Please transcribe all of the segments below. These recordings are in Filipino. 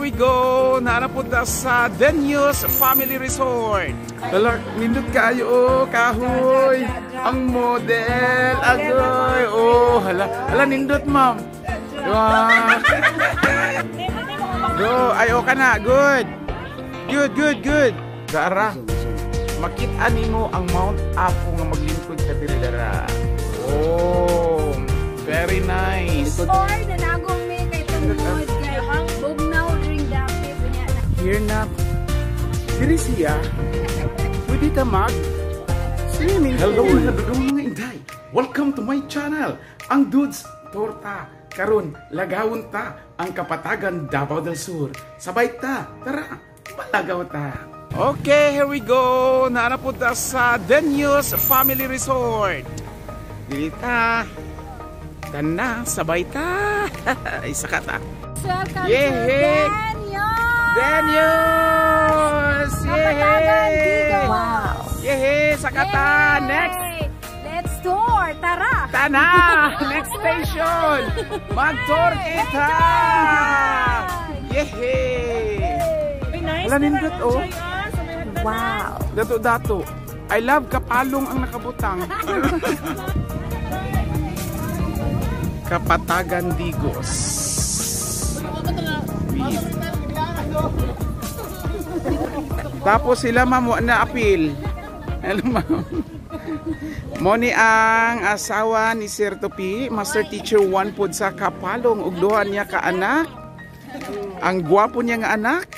we go. Nanapunta sa Denius Family Resort. Hala, nindot kayo, kahoy. Ang model, agoy. Oh, hala, nindot, ma'am. Wow. Go, ayo ka na. Good. Good. Dara, makita nimo ang Mount Apo nga maglingkod ka diri dara. Oh, very nice. Or nanagong may kay tungod kay bugnaw ring dapit niya. Here na. Diri siya. Pwede ka mag swimming. Hello mga inday. Welcome to my channel. Ang Dudes Torta. Karon lagawon ta ang Kapatagan Davao del Sur. Sabay ta. Tara, palagaw ta. Okay, here we go. Nanapunta sa Denius Family Resort. Dili ta. Tana, sabay ta. Isa ka ta. Welcome to Denius! Yay! Wow! Yay! Sakata! Next! Let's tour! Tara! Tana! Next station! Mag-tour kita! Yay! Wala nindot, oh! Wow! Dato. I love kapalong ang nakabutang. Kapatagan Digos. Tapos sila mamo na appeal. Hello ma'am. Moni ang asawa ni Sir Topi, Master Teacher 1 pod sa Kapalong ug duha niya ka anak. Ang gwapo niya nga anak,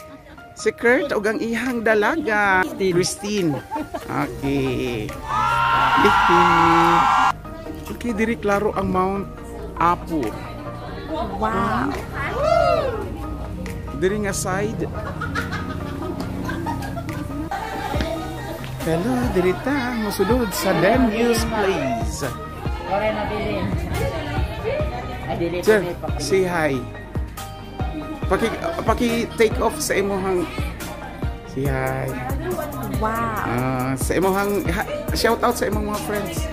si Kurt ug ang ihang dalaga, Christine. Okay. Okay, diri klaro ang Mount Apo. Wow! Diri nga side. Hello, diri ta mosulod sa Denius Place. Ore na bilin. Sir, say hi. Paki take off sa imong say hi. Wow! Sa imong shout out sa imong mga friends.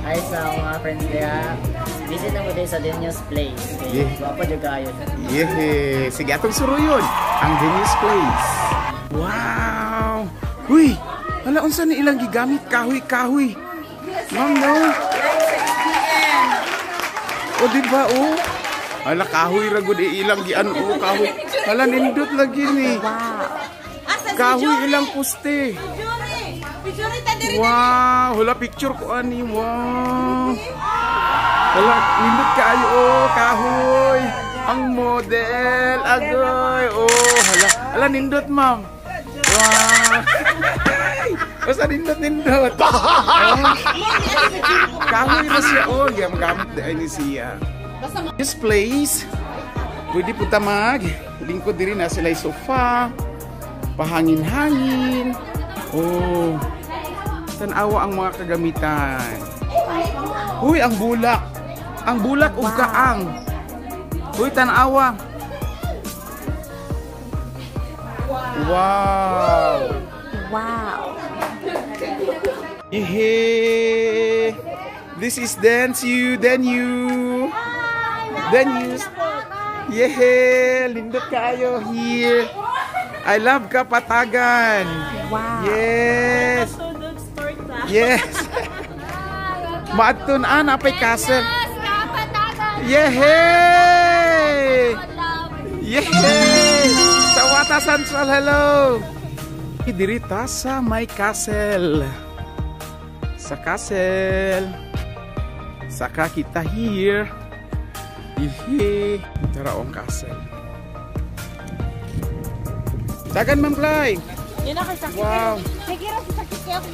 Ay sa mga friends niya. Visit na mo din sa Denius Place. Yeah. Guwapo jud kayo. Yeah. Sige, atong suruyon ang Denius Place. Wow! Uy! Hala, unsa ni ilang gigamit? Kahoy. Ma'am, no? O, diba, oh? Hala, kahoy ragod ilang gian, oh, kahoy. Hala, nindot lagi ni. Wow! Kahoy ilang poste. Wow! Hala, picture ko ani. Wow! Hala, nindot kayo, oh, kahoy. Ang model, agoy. Oh, hala, nindot, ma'am. Wow! Basta nindot. Kahoy na siya, oh. Yan, magamit na ni siya. This place, pwede po tamag. Lingkod din na sila yung sofa. Pahangin-hangin. Oh. Tanawa ang mga kagamitan. Huy, ang bulak. Ang bulak ug kaang. Huy, tanawa. Wow. Yehey. This is Denius. Yehey, lindot kayo here. I love Kapatagan. Wow! Yes. Maadton napay castle. Yehey! Sa Wata Central, hello. Dirita sa may castle. Sa castle. Saka kita here. Tara ang castle. Dagan man play. Wow.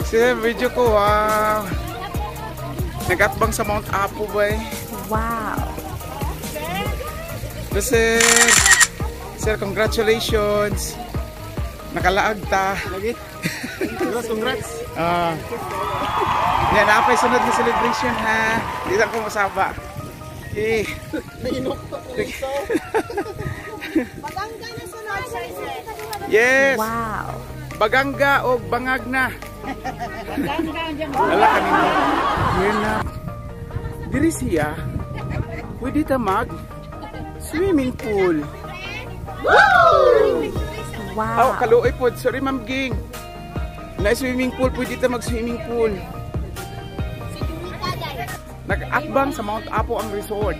Sige, video ko. Wow. Nagatbang sa Mount Apo ba eh? Wow! Sir, congratulations. Nakalaag ta. Congrats. Yan, napay sunod na celebration ha. Hindi lang ko masaba. Okay. Bagangga na sunod, sir. Yes. Wow! Bagangga o bangag na. Wala kanina. Yan na. Diri siya. Pwede ta mag swimming pool. Oh, kaluoy po. Sorry, Ma'am Ging. Na swimming pool, pwede ta mag-swimming pool. Nag-akbang sa Mount Apo ang resort.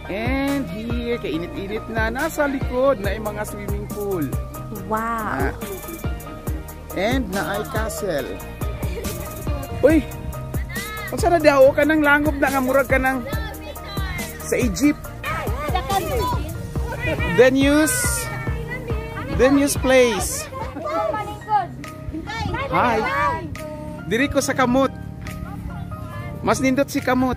And here, kainit-init na, nasa likod na yung mga swimming pool. Wow. And na ay castle. Uy! Kung saan na daw ka ng langob na nga murag ka ng sa Egypt. The news place. Hi. Diri ko sa kamot. Mas nindot si kamot.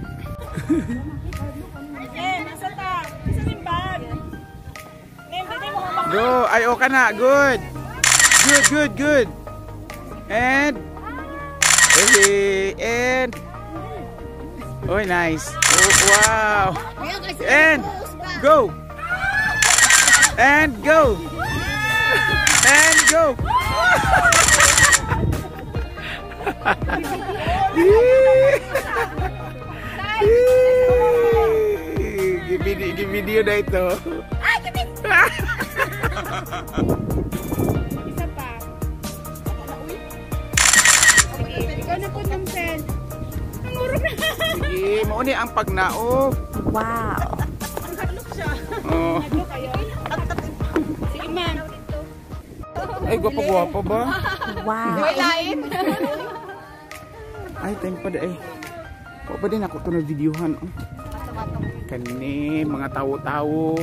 Go. Ay, okay na. Good. Good. And oh, nice. Oh, wow. And go. And go. And go. Give video na ito. Isa pa. Okay, ikaw na po ng sen. Namurog na. Sige, mauni ang pagnaog. Wow. Naglok siya. Oh. Naglok kayo. Sige, ma'am. Ay, gwapo-gwapo ba? Wow. Lain. Ay, time pa dahil. O ba din ako ito na videohan? Oh. Kani, mga tawo-tawo.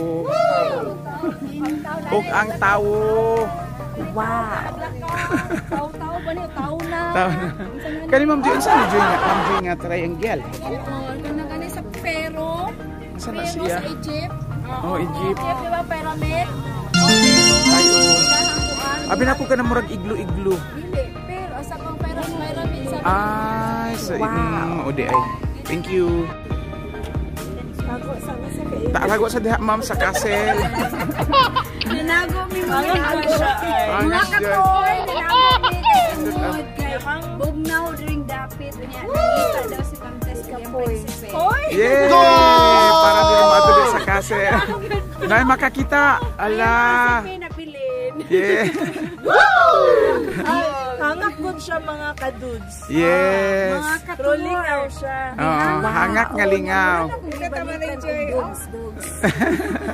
Ug ang tawo. Wow. Tao-tao ba niyo? Tao na. Kani Ma'am Joy, saan Joy nga? Ma'am Joy nga triangle. Kung nagani sa Pero. Saan na Pero siya? sa Egypt. Oh, Egypt. Egypt, di ba? Pyramid. Ay, abi na ko ka na murag iglu-iglu. Dili. Pero, asa pang pyramid. Ay, sa Wow. odi ay. Thank you. Tago sa diha Ma'am sa castle. Nanago mi mga Ang mga siya. katoy. Nanago mi kay Tungod kay Bugnaw during dapit. Nakita daw si Pamtes kay Prinsipe. Yay! Para din mo sa castle. Nay makakita. Ala. Napilin. Yeah. Hangak good siya mga kadudes. Yes. Mga Rolling katoy. out siya. Oh, hangak nga lingaw.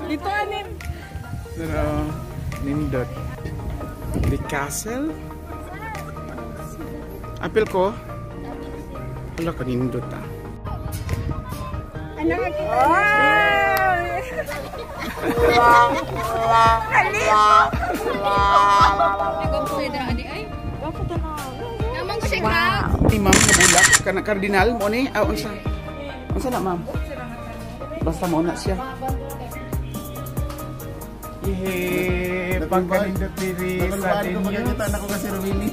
Dito anin. Pero, nindot. The castle? Apil ko? Wala ka nindot ah. Ano nga kita? Wow. Ni Ma'am nabulak ka na kardinal mo ni? Ah, unsa? Unsa na Ma'am? Basta mo na siya. Yehey, pagkanindot diri sa Nakulbaan ko news. magkakita na ko kasi Rowini.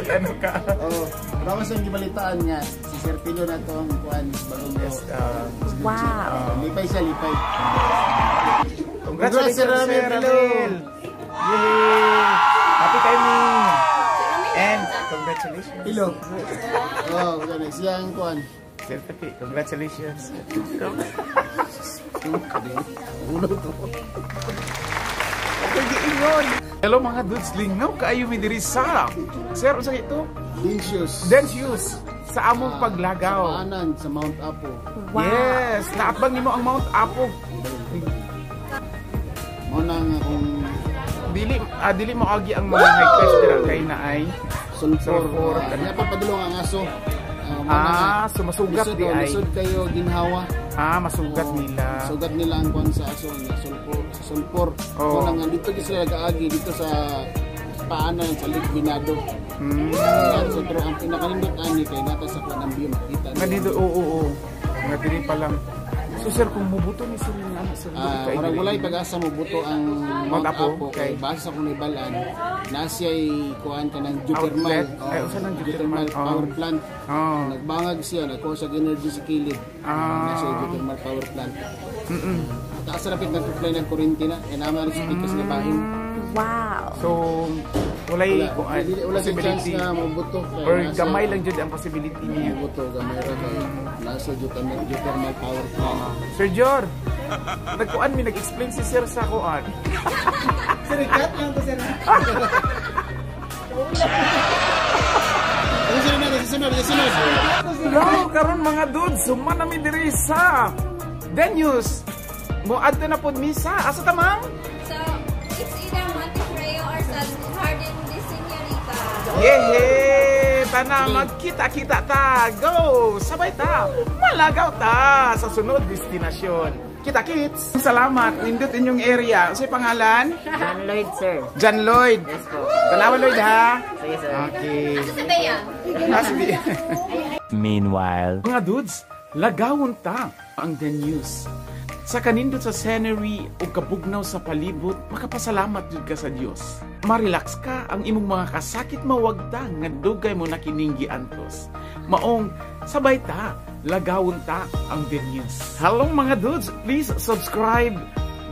Ano ka? Oo. Tapos yung gibalitaan niya, si Sir Pilo na to ang kuhan, bagong Wow. lipay siya, lipay. Congratulations, Sir Ramil. Ramil. Yay! Happy timing! And congratulations. Pilo. Oo, ganun. Siya ang kuhan. Sir Tapi, congratulations. Okay, giingon. Hello mga dudes, lingaw kaayo mi diri sa Sir, unsa ito? Delicious. Dance shoes sa among paglagaw. Paanan sa Mount Apo. Wow. Yes, naatbang nimo ang Mount Apo. Mo nang akong Dili mo agi ang mga hikers dira kay na ay sulfur. Kanya pa padulong ang aso. so masugat di ay. Lisod kayo, ginhawa. Masugat nila. Sugat nila ang kuhan sa aso, sulfur. Oo. Mo nang dito sila nag-aagi dito sa paanan sa Lake Binado. So, pero ang pinakanindot ani kay nata sa kuhan ng view makita Nga dito, oo. Nga diri pa lang. So sir, kung mubuto ni sir nga sir. Murag walay pag-asa mo buto ang Mount Mount Apo, Apo kay- kay base sa kung ibalan nasiya'y kuhan ka ng geothermal. Outlet? Ay, usa ng geothermal? power plant. Oh. Nagbangag siya, nagkuha sa energy sa kilid. Nasa geothermal power plant. Taas sa rapid na supply ng kuryente na. Kaya naman rin sa tikas na bahin. Wow. So Walay Wala si chance possibility. na mabuto. Or gamay lang jud ang possibility niya. Mabuto, gamay ra kay nasa geothermal power plant. Sir Jor, nagkuan mi nag-explain si Sir sa kuan. Sir, cut lang to, sir. Ano sila natin? Sunod. Hello, karon mga dudes, suman namin diri sa Denyus. Muadto na pod misa. Asa ta, ma'am? So, it's either Montefreo or San Jardín de Señorita. Yehe! Tana, magkita-kita ta. Go! Sabay ta. Malagaw ta sa sunod destinasyon. Kita-kits! Salamat. Nindot inyong area. Ano pangalan? John Lloyd, sir. John Lloyd. Yes po. Tanawa Lloyd, ha? Sige, sir. Okay. Sabi yan. Sige. Meanwhile. Mga dudes, lagawon ta ang The News. Sa kanindot sa scenery o kabugnaw sa palibot, makapasalamat jud ka sa Dios. Marelax ka, ang imong mga kasakit mawagta nga dugay mo na kininggi antos. Maong sabay ta, lagawon ta ang The News. Hello mga dudes, please subscribe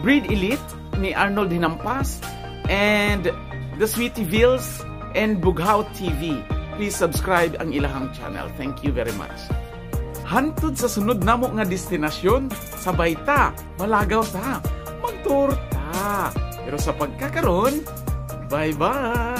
Breed Elite ni Arnold Hinampas and The Sweetie Vills and Bughaw TV. Please subscribe ang ilahang channel. Thank you very much. Hantod sa sunod namo nga destinasyon, sabay ta, malagaw ta, magtour ta. Pero sa pagkakaroon, bye-bye!